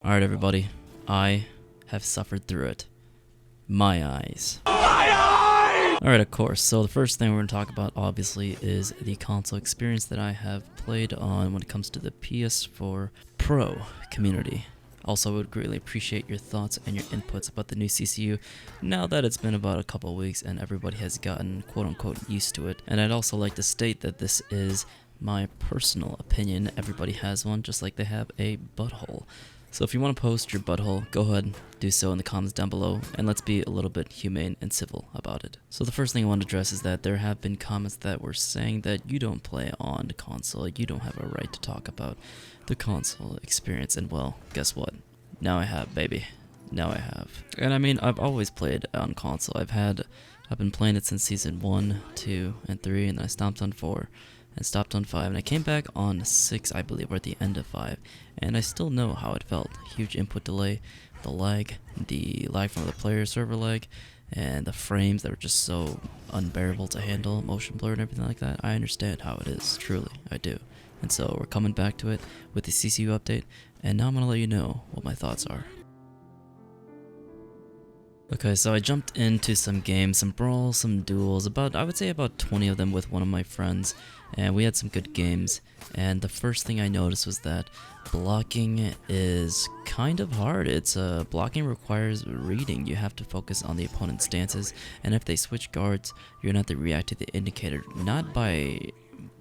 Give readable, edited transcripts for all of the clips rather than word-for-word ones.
Alright everybody, I have suffered through it. My eyes. Alright, of course, so the first thing we're going to talk about obviously is the console experience that I have played on when it comes to the PS4 Pro community. Also, I would greatly appreciate your thoughts and your inputs about the new CCU now that it's been about a couple weeks and everybody has gotten quote-unquote used to it. And I'd also like to state that this is my personal opinion. Everybody has one, just like they have a butthole. So if you want to post your butthole, go ahead, do so in the comments down below, and let's be a little bit humane and civil about it. So the first thing I want to address is that there have been comments that were saying that you don't play on the console, you don't have a right to talk about the console experience, and well, guess what? Now I have, baby. Now I have. And I mean, I've always played on console. I've been playing it since season 1, 2, and 3, and then I stopped on 4. And stopped on 5, and I came back on 6, I believe, or at the end of 5, and I still know how it felt. Huge input delay, the lag from the player server lag, and the frames that were just so unbearable to handle, motion blur and everything like that. I understand how it is, truly, I do. And so we're coming back to it with the CCU update, and now I'm going to let you know what my thoughts are. Okay, so I jumped into some games, some brawls, some duels, I would say about 20 of them with one of my friends, and we had some good games. And the first thing I noticed was that blocking is kind of hard. Blocking requires reading. You have to focus on the opponent's stances, and if they switch guards, you're gonna have to react to the indicator, not by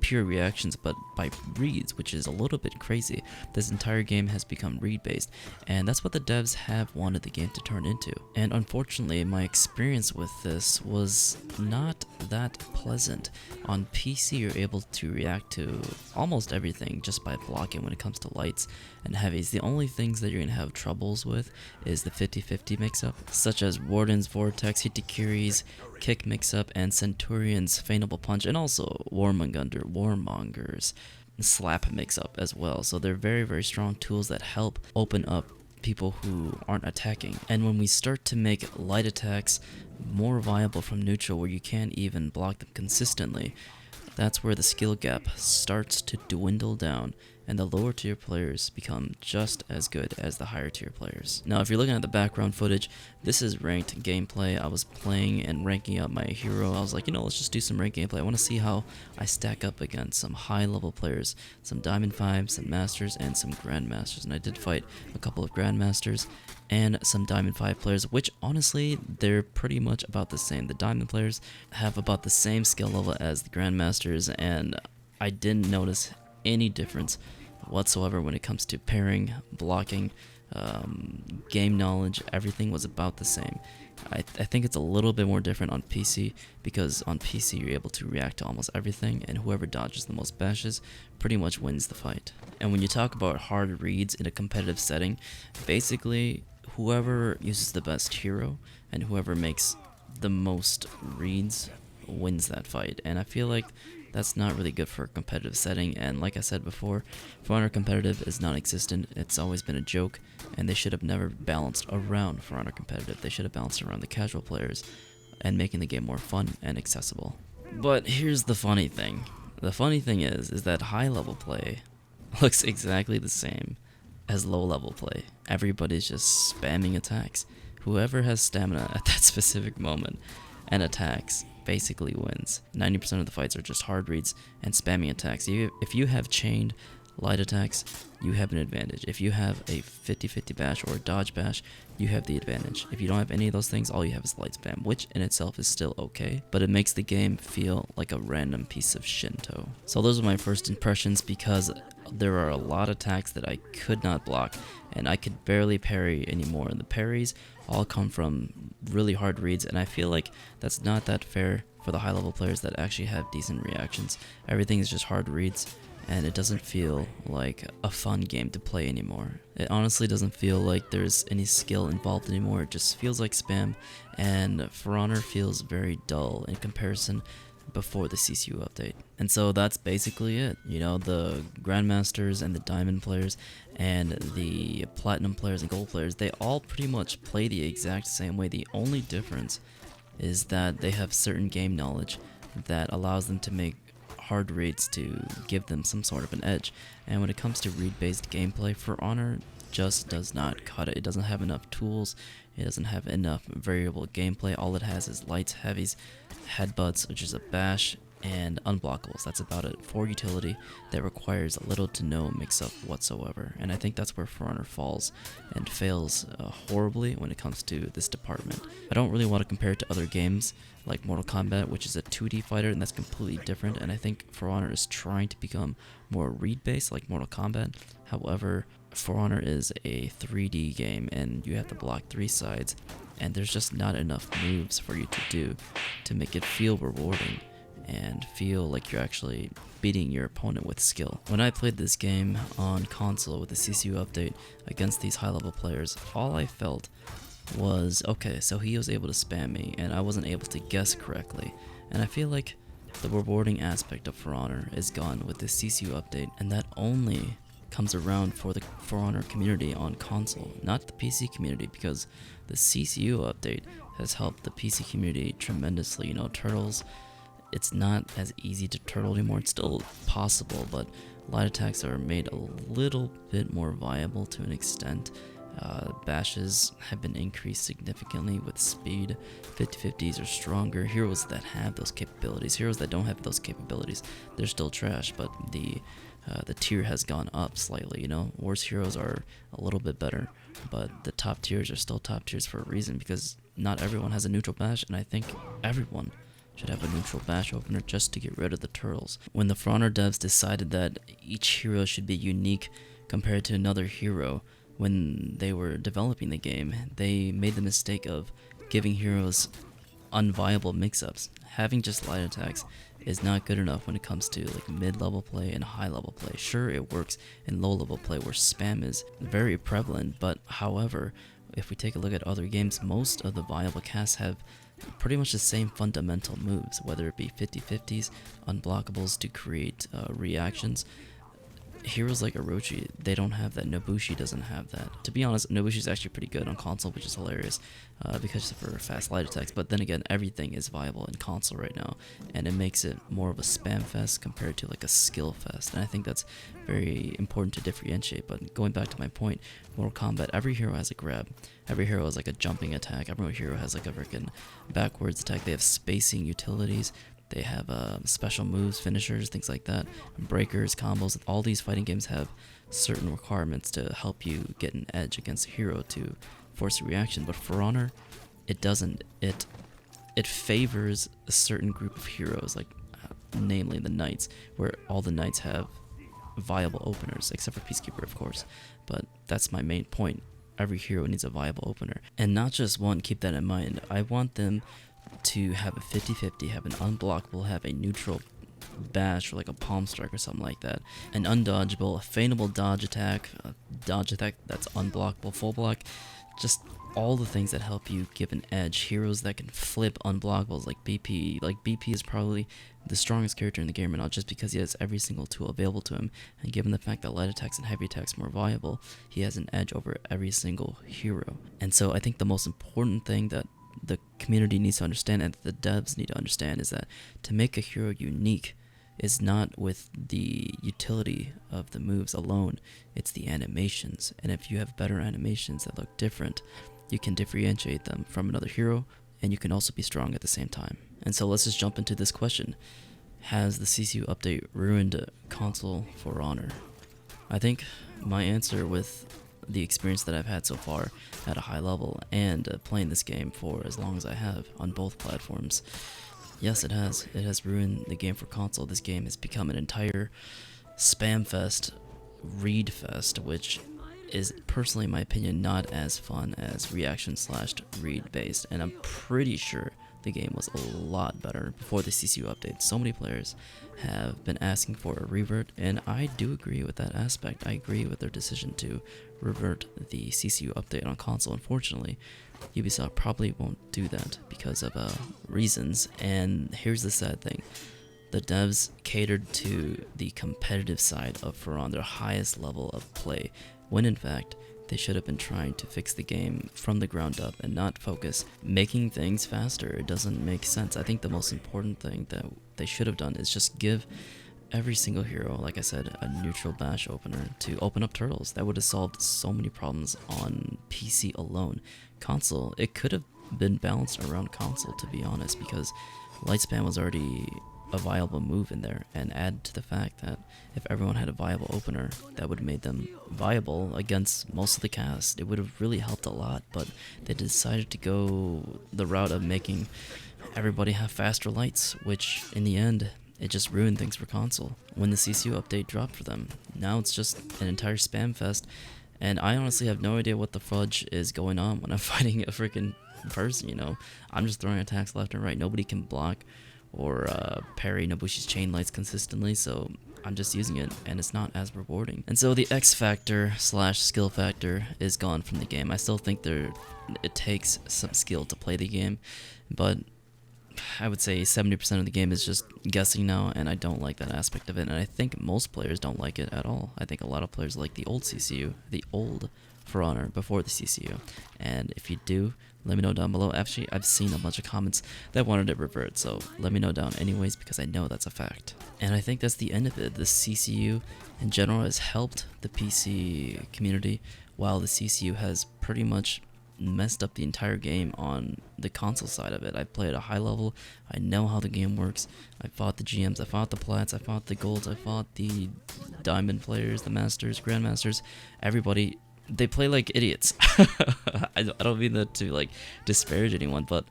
pure reactions but by reads, which is a little bit crazy. This entire game has become read based, and that's what the devs have wanted the game to turn into. And unfortunately, my experience with this was not that pleasant. On PC, you're able to react to almost everything just by blocking when it comes to lights and heavies. The only things that you're going to have troubles with is the 50-50 mix-up, such as Warden's Vortex, Hitakiri's Kick mix-up, and Centurion's Feightable Punch, and also Warmonger's Slap mix-up as well. So they're very, very strong tools that help open up people who aren't attacking. And when we start to make light attacks more viable from neutral, where you can't even block them consistently, that's where the skill gap starts to dwindle down, and the lower tier players become just as good as the higher tier players. Now, if you're looking at the background footage, this is ranked gameplay. I was playing and ranking up my hero. I was like, let's just do some ranked gameplay. I want to see how I stack up against some high level players, some Diamond 5s, some Masters, and some Grandmasters. And I did fight a couple of Grandmasters and some Diamond 5 players, which honestly, they're pretty much about the same. The Diamond players have about the same skill level as the Grandmasters, and I didn't notice any difference whatsoever when it comes to pairing, blocking, game knowledge. Everything was about the same. I think it's a little bit more different on PC, because on PC you're able to react to almost everything, and whoever dodges the most bashes pretty much wins the fight. And when you talk about hard reads in a competitive setting, basically whoever uses the best hero and whoever makes the most reads wins that fight. And I feel like that's not really good for a competitive setting, and like I said before, For Honor competitive is non-existent. It's always been a joke, and they should have never balanced around For Honor competitive. They should have balanced around the casual players and making the game more fun and accessible. But here's the funny thing. The funny thing is that high level play looks exactly the same as low level play. Everybody's just spamming attacks. Whoever has stamina at that specific moment and attacks basically wins. 90% of the fights are just hard reads and spamming attacks. If you have chained light attacks, you have an advantage. If you have a 50-50 bash or a dodge bash, you have the advantage. If you don't have any of those things, all you have is light spam, which in itself is still okay, but it makes the game feel like a random piece of Shinto. So those are my first impressions, because there are a lot of attacks that I could not block, and I could barely parry anymore. And the parries all come from really hard reads, and I feel like that's not that fair for the high level players that actually have decent reactions. Everything is just hard reads, and it doesn't feel like a fun game to play anymore. It honestly doesn't feel like there's any skill involved anymore. It just feels like spam, and For Honor feels very dull in comparison before the CCU update. And so that's basically it. The Grandmasters and the Diamond players and the Platinum players and Gold players, they all pretty much play the exact same way. The only difference is that they have certain game knowledge that allows them to make hard reads to give them some sort of an edge. And when it comes to read-based gameplay, For Honor just does not cut it. It doesn't have enough tools. It doesn't have enough variable gameplay. All it has is lights, heavies, headbutts, which is a bash, and unblockables. That's about it for utility that requires little to no mix-up whatsoever. And I think that's where For Honor falls and fails horribly when it comes to this department. I don't really want to compare it to other games like Mortal Kombat, which is a 2D fighter, and that's completely different. And I think For Honor is trying to become more read-based like Mortal Kombat. However, For Honor is a 3D game, and you have to block 3 sides, and there's just not enough moves for you to do to make it feel rewarding and feel like you're actually beating your opponent with skill. When I played this game on console with the CCU update against these high-level players, all I felt was, okay, so he was able to spam me, and I wasn't able to guess correctly. And I feel like the rewarding aspect of For Honor is gone with the CCU update, and that only comes around for the For Honor community on console, not the PC community, because the CCU update has helped the PC community tremendously. You know, turtles, it's not as easy to turtle anymore. It's still possible, but light attacks are made a little bit more viable to an extent. Bashes have been increased significantly with speed. 50-50s are stronger. Heroes that have those capabilities, heroes that don't have those capabilities, they're still trash, but the tier has gone up slightly. You know, worse heroes are a little bit better, but the top tiers are still top tiers for a reason, because not everyone has a neutral bash, and I think everyone should have a neutral bash opener just to get rid of the turtles. When the For Honor devs decided that each hero should be unique compared to another hero when they were developing the game, they made the mistake of giving heroes unviable mix-ups. Having just light attacks is not good enough when it comes to like mid-level play and high-level play. Sure, it works in low-level play where spam is very prevalent, but however, if we take a look at other games, most of the viable casts have pretty much the same fundamental moves, whether it be 50-50s, unblockables to create reactions. Heroes like Orochi, they don't have that. Nobushi doesn't have that. To be honest, Nobushi is actually pretty good on console, which is hilarious because for fast light attacks. But then again, everything is viable in console right now, and it makes it more of a spam fest compared to like a skill fest. And I think that's very important to differentiate. But going back to my point, Mortal Kombat, every hero has a grab. Every hero has like a jumping attack. Every hero has like a freaking backwards attack. They have spacing utilities. They have special moves, finishers, things like that, breakers, combos. All these fighting games have certain requirements to help you get an edge against a hero to force a reaction. But For Honor, it doesn't. It favors a certain group of heroes, like namely the Knights, where all the Knights have viable openers, except for Peacekeeper, of course. But that's my main point. Every hero needs a viable opener. And not just one, keep that in mind. I want them to have a 50-50, have an unblockable, have a neutral bash or like a palm strike or something like that, an undodgeable, a feightable dodge attack, a dodge attack that's unblockable, full block, just all the things that help you give an edge. Heroes that can flip unblockables like BP. Like BP is probably the strongest character in the game right now just because he has every single tool available to him, and given the fact that light attacks and heavy attacks are more viable, he has an edge over every single hero. And so I think the most important thing that the community needs to understand and that the devs need to understand is that to make a hero unique is not with the utility of the moves alone, it's the animations. And if you have better animations that look different, you can differentiate them from another hero, and you can also be strong at the same time. And so let's just jump into this question. Has the CCU update ruined console For Honor? I think my answer, with the experience that I've had so far at a high level and playing this game for as long as I have on both platforms, yes, it has. It has ruined the game for console. This game has become an entire spam fest, read fest, which is personally, in my opinion, not as fun as reaction/read based. And I'm pretty sure the game was a lot better before the CCU update. So many players have been asking for a revert, and I do agree with that aspect. I agree with their decision to revert the CCU update on console. Unfortunately, Ubisoft probably won't do that because of reasons, and here's the sad thing. The devs catered to the competitive side of For Honor, their highest level of play, when in fact they should have been trying to fix the game from the ground up and not focus making things faster. It doesn't make sense. I think the most important thing that they should have done is just give every single hero, like I said, a neutral bash opener to open up turtles. That would have solved so many problems on PC alone. Console, it could have been balanced around console, to be honest, because Lightspan was already a viable move in there, and add to the fact that if everyone had a viable opener, that would have made them viable against most of the cast. It would have really helped a lot, but they decided to go the route of making everybody have faster lights, which in the end, it just ruined things for console. When the CCU update dropped for them, now it's just an entire spam fest, and I honestly have no idea what the fudge is going on when I'm fighting a freaking person, you know? I'm just throwing attacks left and right. Nobody can block or parry Nobushi's chain lights consistently, so I'm just using it, and it's not as rewarding. And so the X factor slash skill factor is gone from the game. I still think it takes some skill to play the game, but I would say 70% of the game is just guessing now, and I don't like that aspect of it, and I think most players don't like it at all. I think a lot of players like the old CCU, the old For Honor before the CCU, and if you do, let me know down below. Actually, I've seen a bunch of comments that wanted it revert, so let me know down anyways, because I know that's a fact. And I think that's the end of it. The CCU in general has helped the PC community, while the CCU has pretty much messed up the entire game on the console side of it. I play at a high level, I know how the game works, I fought the GMs, I fought the Plats, I fought the Golds, I fought the Diamond players, the Masters, Grandmasters, everybody, they play like idiots. I don't mean that to like disparage anyone, but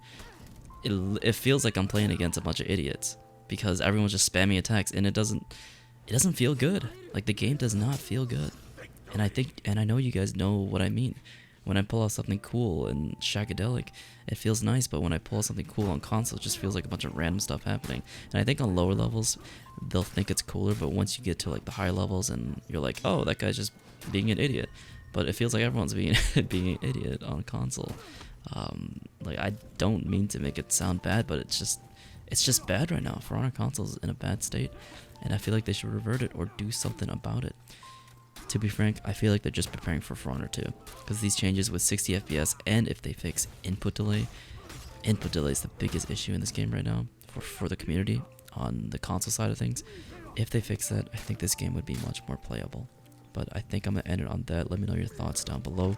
it feels like I'm playing against a bunch of idiots, because everyone's just spamming attacks, and it doesn't feel good. Like, the game does not feel good. And I know you guys know what I mean. When I pull out something cool and shagadelic, it feels nice, but when I pull out something cool on console, it just feels like a bunch of random stuff happening. And I think on lower levels, they'll think it's cooler, but once you get to like the higher levels and you're like, oh, that guy's just being an idiot. But it feels like everyone's being being an idiot on console. Like, I don't mean to make it sound bad, but it's just bad right now. For Honor console's in a bad state, and I feel like they should revert it or do something about it. To be frank, I feel like they're just preparing for Honor 2, because these changes with 60 FPS, and if they fix input delay is the biggest issue in this game right now for the community on the console side of things. If they fix that, I think this game would be much more playable. But I think I'm going to end it on that. Let me know your thoughts down below.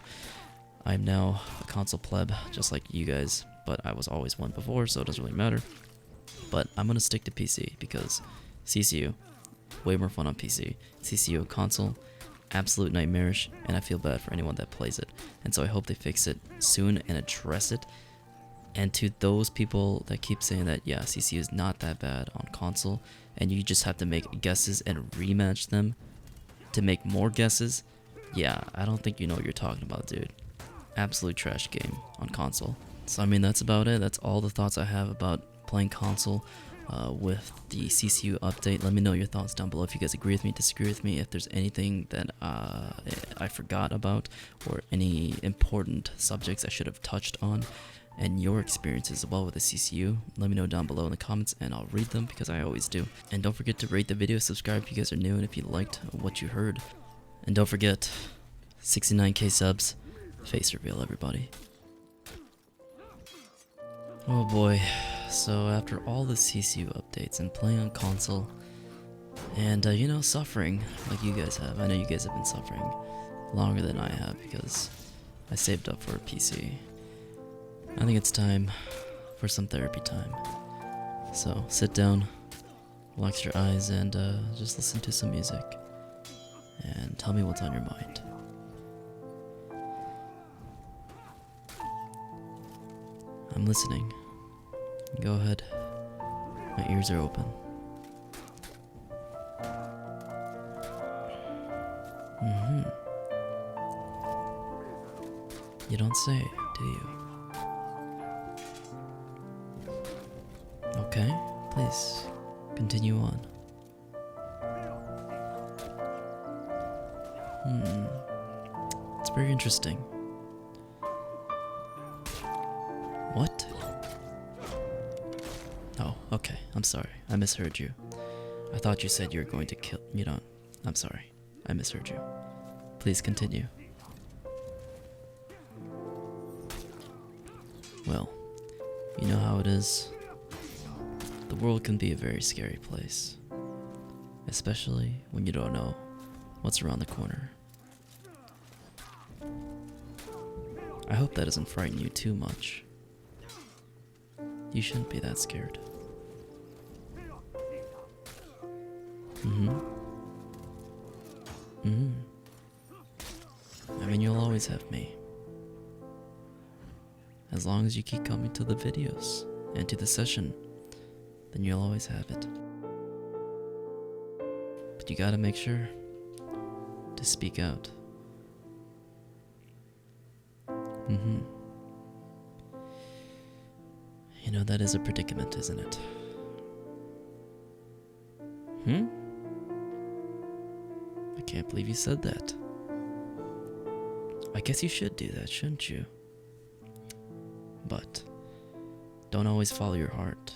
I'm now a console pleb, just like you guys, but I was always one before, so it doesn't really matter. But I'm going to stick to PC, because CCU, way more fun on PC. CCU console, absolute nightmarish, and I feel bad for anyone that plays it. And so I hope they fix it soon and address it. And to those people that keep saying that, yeah, CCU is not that bad on console, and you just have to make guesses and rematch them to make more guesses, yeah, I don't think you know what you're talking about, dude. Absolute trash game on console. So I mean, that's about it. That's all the thoughts I have about playing console with the CCU update. Let me know your thoughts down below if you guys agree with me, disagree with me, if there's anything that I forgot about, or any important subjects I should have touched on, and your experiences as well with the CCU. Let me know down below in the comments, and I'll read them, because I always do. And don't forget to rate the video, subscribe if you guys are new, and if you liked what you heard. And don't forget, 69k subs, face reveal, everybody. Oh boy. So after all the CCU updates and playing on console, and you know, suffering like you guys have, I know you guys have been suffering longer than I have, because I saved up for a PC. I think it's time for some therapy time. So sit down, relax your eyes, and just listen to some music, and tell me what's on your mind. I'm listening. Go ahead. My ears are open. You don't say, do you? Okay, please continue on. It's very interesting. What? Oh, okay. I'm sorry. I misheard you. I thought you said you were going to kill... You don't... I'm sorry. I misheard you. Please continue. Well, you know how it is. The world can be a very scary place. especially when you don't know what's around the corner. I hope that doesn't frighten you too much. You shouldn't be that scared. I mean, you'll always have me. As long as you keep coming to the videos and to the session, then you'll always have it. But you gotta make sure to speak out. You know, that is a predicament, isn't it? I can't believe you said that. I guess you should do that, shouldn't you? But don't always follow your heart.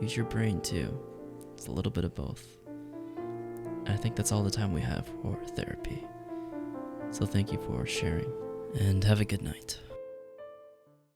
Use your brain too. It's a little bit of both. And I think that's all the time we have for therapy. So thank you for sharing, and have a good night.